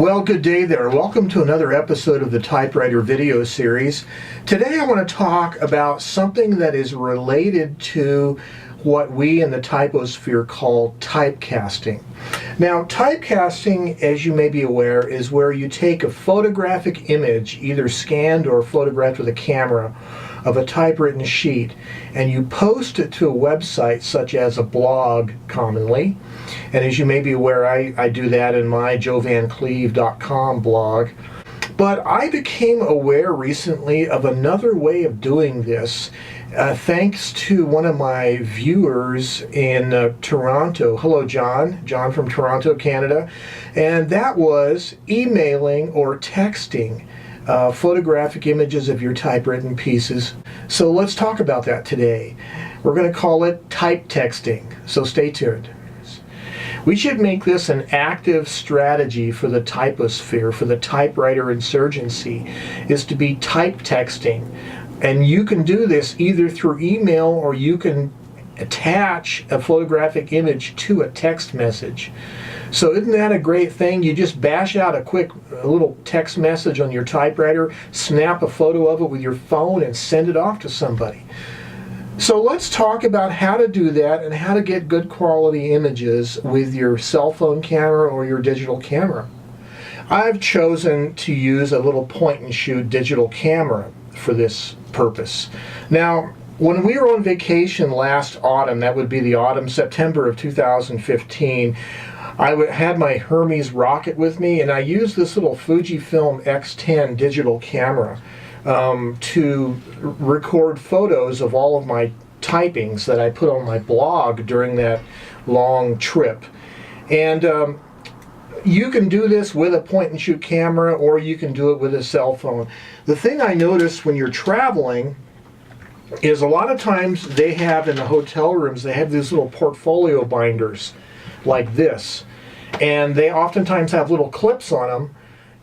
Well, good day there. Welcome to another episode of the Typewriter video series. Today I want to talk about something that is related to what we in the typosphere call typecasting. Now, typecasting, as you may be aware, is where you take a photographic image, either scanned or photographed with a camera, of a typewritten sheet, and you post it to a website such as a blog commonly. And as you may be aware, I do that in my joevancleave.com blog. But I became aware recently of another way of doing this thanks to one of my viewers in Toronto. Hello, John. John from Toronto, Canada. And that was emailing or texting photographic images of your typewritten pieces. So let's talk about that today. We're going to call it type texting, so stay tuned. We should make this an active strategy for the typosphere, for the typewriter insurgency, is to be type texting. And you can do this either through email or you can attach a photographic image to a text message. So isn't that a great thing? You just bash out a little text message on your typewriter, snap a photo of it with your phone, and send it off to somebody. So let's talk about how to do that and how to get good quality images with your cell phone camera or your digital camera. I've chosen to use a little point and shoot digital camera for this purpose. Now, when we were on vacation last autumn, that would be the autumn, September of 2015, I had my Hermes rocket with me, and I used this little Fujifilm X10 digital camera to record photos of all of my typings that I put on my blog during that long trip. And you can do this with a point-and-shoot camera, or you can do it with a cell phone. The thing I noticed when you're traveling is a lot of times they have in the hotel rooms, they have these little portfolio binders like this. And they oftentimes have little clips on them,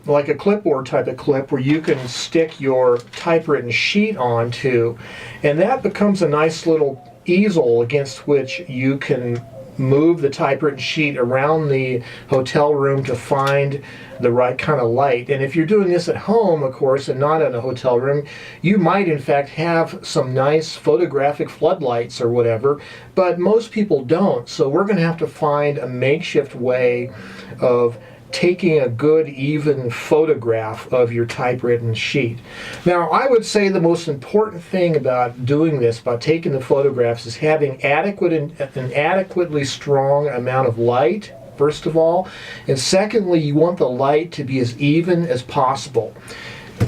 like a clipboard type of clip, where you can stick your typewritten sheet onto. And that becomes a nice little easel against which you can move the typewritten sheet around the hotel room to find the right kind of light. And if you're doing this at home, of course, and not in a hotel room, you might in fact have some nice photographic floodlights or whatever, but most people don't. So we're going to have to find a makeshift way of taking a good even photograph of your typewritten sheet. Now, I would say the most important thing about doing this, about taking the photographs, is having an adequately strong amount of light, first of all, and secondly, you want the light to be as even as possible.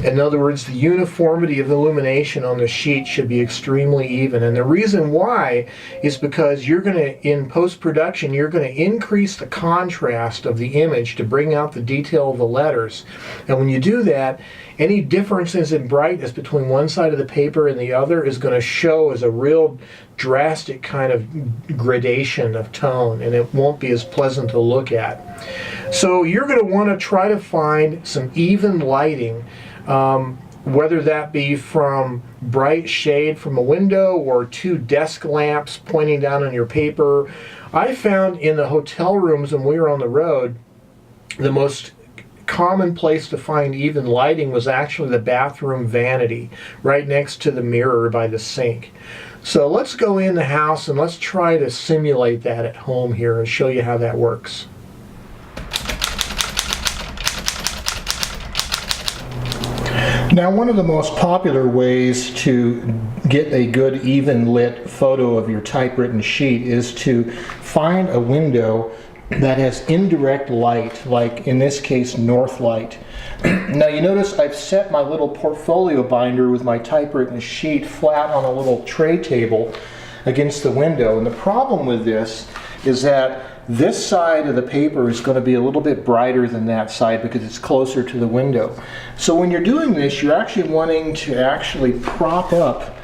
In other words, the uniformity of illumination on the sheet should be extremely even. And the reason why is because you're going to, in post-production, you're going to increase the contrast of the image to bring out the detail of the letters. And when you do that, any differences in brightness between one side of the paper and the other is going to show as a real drastic kind of gradation of tone, and it won't be as pleasant to look at. So you're going to want to try to find some even lighting, whether that be from bright shade from a window or two desk lamps pointing down on your paper. I found in the hotel rooms when we were on the road, the most common place to find even lighting was actually the bathroom vanity, right next to the mirror by the sink. So let's go in the house and let's try to simulate that at home here and show you how that works. Now, one of the most popular ways to get a good even lit photo of your typewritten sheet is to find a window that has indirect light, like in this case north light. Now you notice I've set my little portfolio binder with my typewritten sheet flat on a little tray table against the window, and the problem with this is that this side of the paper is going to be a little bit brighter than that side because it's closer to the window. So when you're doing this, you're actually wanting to actually prop up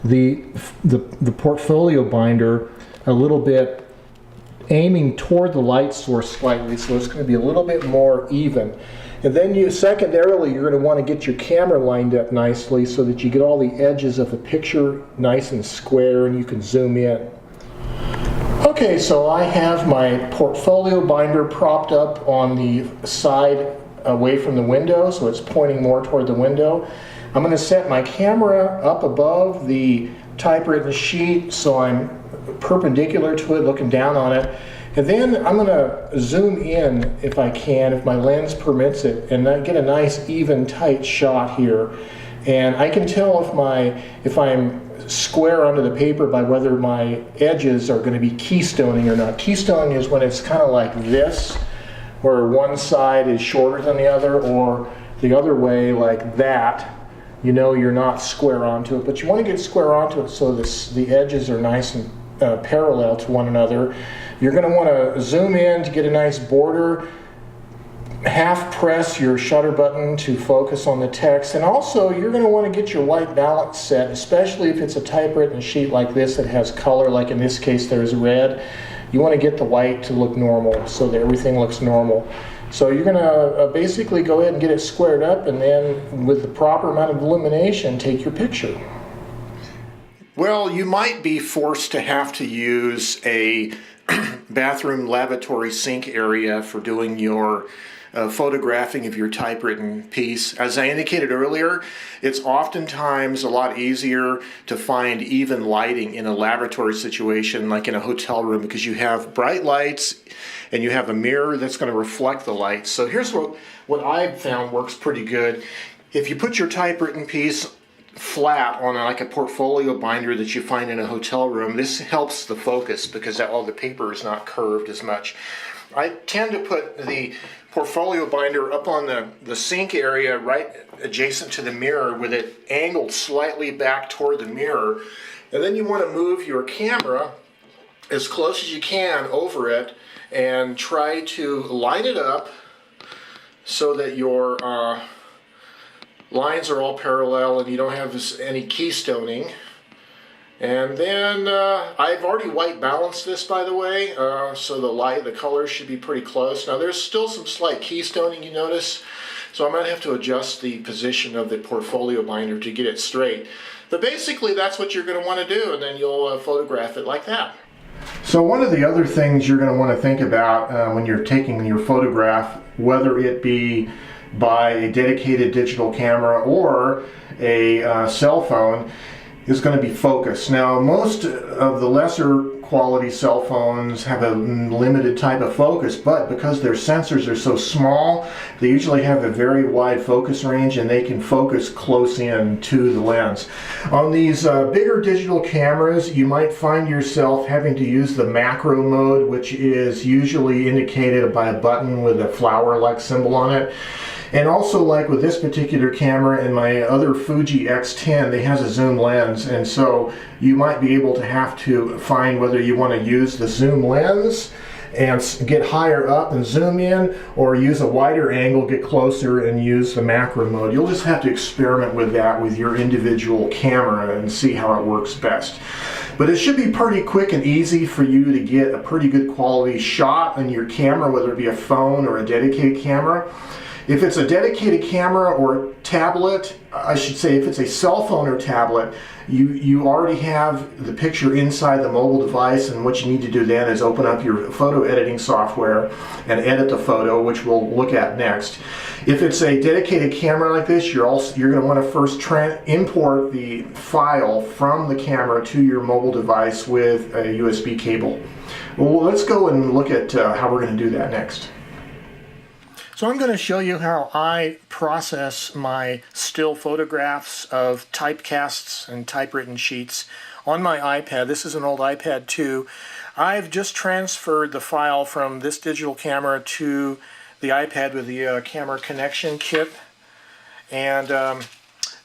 the portfolio binder a little bit, aiming toward the light source slightly, so it's going to be a little bit more even. And then you secondarily, you're going to want to get your camera lined up nicely so that you get all the edges of the picture nice and square and you can zoom in. Okay, so I have my portfolio binder propped up on the side away from the window, so it's pointing more toward the window. I'm going to set my camera up above the typewritten sheet so I'm perpendicular to it, looking down on it. And then I'm going to zoom in if I can, if my lens permits it, and get a nice even tight shot here. And I can tell if I'm square onto the paper by whether my edges are going to be keystoning or not. Keystoning is when it's kind of like this, where one side is shorter than the other, or the other way like that. You know you're not square onto it, but you want to get square onto it so the edges are nice and parallel to one another. You're going to want to zoom in to get a nice border. Half press your shutter button to focus on the text, and also you're going to want to get your white balance set, especially if it's a typewritten sheet like this that has color, like in this case there's red. You want to get the white to look normal so that everything looks normal. So you're going to basically go ahead and get it squared up, and then with the proper amount of illumination, take your picture. Well, you might be forced to have to use a bathroom lavatory sink area for doing your photographing of your typewritten piece. As I indicated earlier, it's oftentimes a lot easier to find even lighting in a laboratory situation like in a hotel room, because you have bright lights and you have a mirror that's going to reflect the light. So here's what I've found works pretty good. If you put your typewritten piece flat on like a portfolio binder that you find in a hotel room, this helps the focus because all the paper is not curved as much. I tend to put the portfolio binder up on the sink area right adjacent to the mirror with it angled slightly back toward the mirror. And then you want to move your camera as close as you can over it and try to line it up so that your lines are all parallel and you don't have any keystoning. And then I've already white balanced this, by the way, so the colors should be pretty close. Now there's still some slight keystoning, you notice, so I might have to adjust the position of the portfolio binder to get it straight. But basically that's what you're going to want to do, and then you'll photograph it like that. So one of the other things you're going to want to think about when you're taking your photograph, whether it be by a dedicated digital camera or a cell phone, is going to be focus. Now most of the lesser quality cell phones have a limited type of focus, but because their sensors are so small, they usually have a very wide focus range and they can focus close in to the lens. On these bigger digital cameras, you might find yourself having to use the macro mode, which is usually indicated by a button with a flower-like symbol on it. And also, like with this particular camera and my other Fuji X10, they has a zoom lens, and so you might be able to have to find whether you want to use the zoom lens and get higher up and zoom in, or use a wider angle, get closer and use the macro mode. You'll just have to experiment with that with your individual camera and see how it works best. But it should be pretty quick and easy for you to get a pretty good quality shot on your camera, whether it be a phone or a dedicated camera. If it's a dedicated camera or tablet, I should say if it's a cell phone or tablet, you already have the picture inside the mobile device, and what you need to do then is open up your photo editing software and edit the photo, which we'll look at next. If it's a dedicated camera like this, you're going to want to first import the file from the camera to your mobile device with a USB cable. Well, let's go and look at how we're going to do that next. So I'm going to show you how I process my still photographs of typecasts and typewritten sheets on my iPad. This is an old iPad 2. I've just transferred the file from this digital camera to the iPad with the camera connection kit. And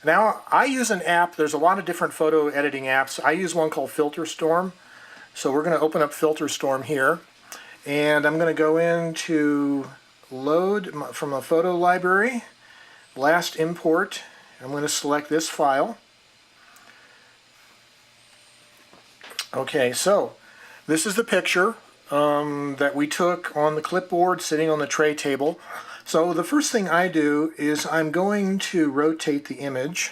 now I use an app. There's a lot of different photo editing apps. I use one called FilterStorm. So we're going to open up FilterStorm here. And I'm going to go into load from a photo library, last import. I'm going to select this file. Okay, so this is the picture that we took on the clipboard sitting on the tray table. So the first thing I do is I'm going to rotate the image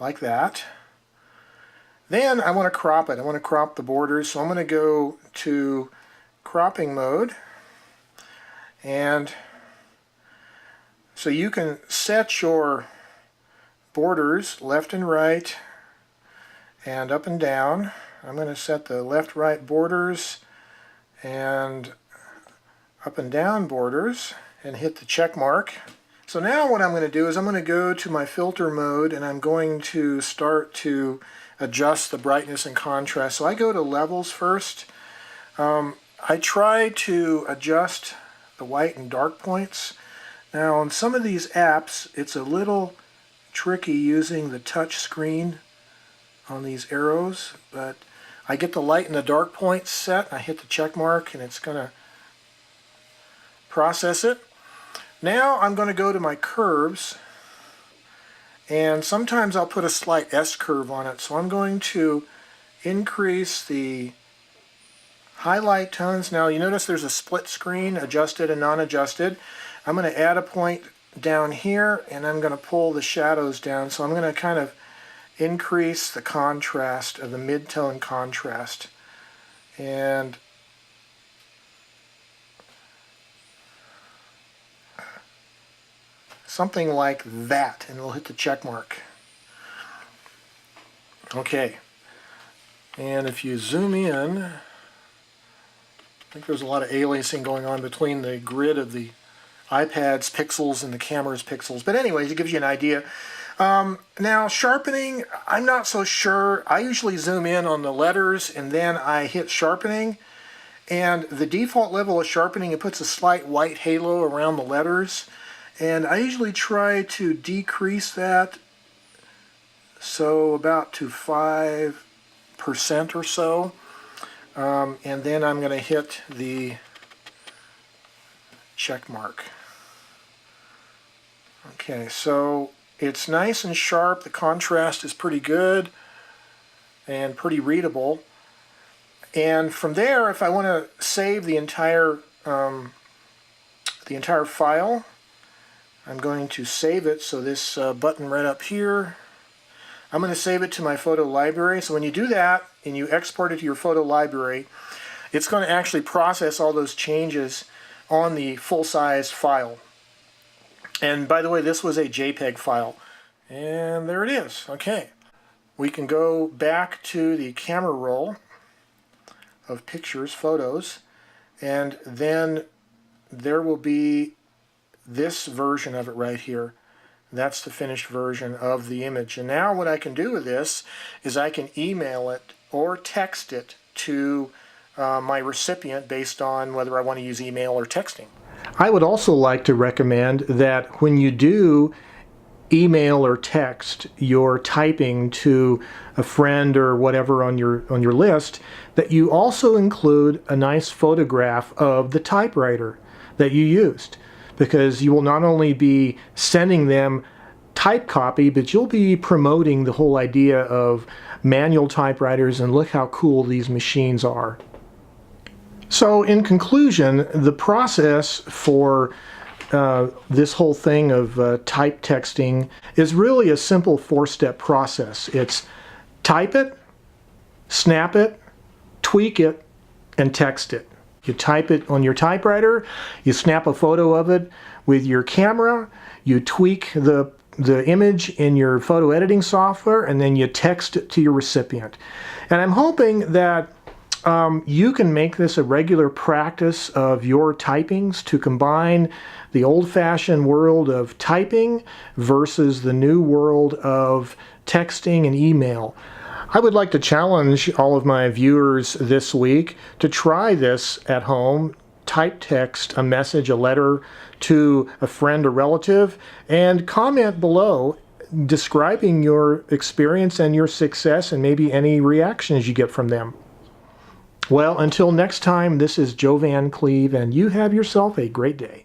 like that. Then I want to crop it. I want to crop the borders, so I'm going to go to cropping mode. And So you can set your borders left and right and up and down. I'm going to set the left-right borders and up and down borders and hit the check mark. So now what I'm going to do is I'm going to go to my filter mode and I'm going to start to adjust the brightness and contrast. So I go to levels first. I try to adjust the white and dark points. Now on some of these apps it's a little tricky using the touch screen on these arrows, but I get the light and the dark points set. I hit the check mark and it's going to process it. Now I'm going to go to my curves, and sometimes I'll put a slight S curve on it. So I'm going to increase the highlight tones. Now you notice there's a split screen, adjusted and non-adjusted. I'm going to add a point down here and I'm going to pull the shadows down. So I'm going to kind of increase the contrast of the mid-tone contrast. And something like that, and it'll hit the check mark. Okay, and if you zoom in, I think there's a lot of aliasing going on between the grid of the iPad's pixels and the camera's pixels, but anyways, it gives you an idea. Now sharpening, I'm not so sure. I usually zoom in on the letters and then I hit sharpening, and the default level of sharpening, it puts a slight white halo around the letters. And I usually try to decrease that, so about to 5% or so. And then I'm going to hit the check mark. Okay, so it's nice and sharp. The contrast is pretty good and pretty readable. And from there, if I want to save the entire file, I'm going to save it. So this button right up here, I'm going to save it to my photo library. So when you do that and you export it to your photo library, it's going to actually process all those changes on the full-size file. And by the way, this was a JPEG file. And there it is. Okay. We can go back to the camera roll of pictures, photos, and then there will be this version of it right here. That's the finished version of the image. And now what I can do with this is I can email it or text it to my recipient based on whether I want to use email or texting. I would also like to recommend that when you do email or text your typing to a friend or whatever on your list, that you also include a nice photograph of the typewriter that you used, because you will not only be sending them type copy, but you'll be promoting the whole idea of manual typewriters and look how cool these machines are. So in conclusion, the process for this whole thing of type texting is really a simple four-step process. It's type it, snap it, tweak it, and text it. You type it on your typewriter, you snap a photo of it with your camera, you tweak the image in your photo editing software, and then you text it to your recipient. And I'm hoping that you can make this a regular practice of your typings to combine the old-fashioned world of typing versus the new world of texting and email. I would like to challenge all of my viewers this week to try this at home. Type text a message, a letter to a friend or relative, and comment below describing your experience and your success and maybe any reactions you get from them. Well, until next time, this is Joe Van Cleve, and you have yourself a great day.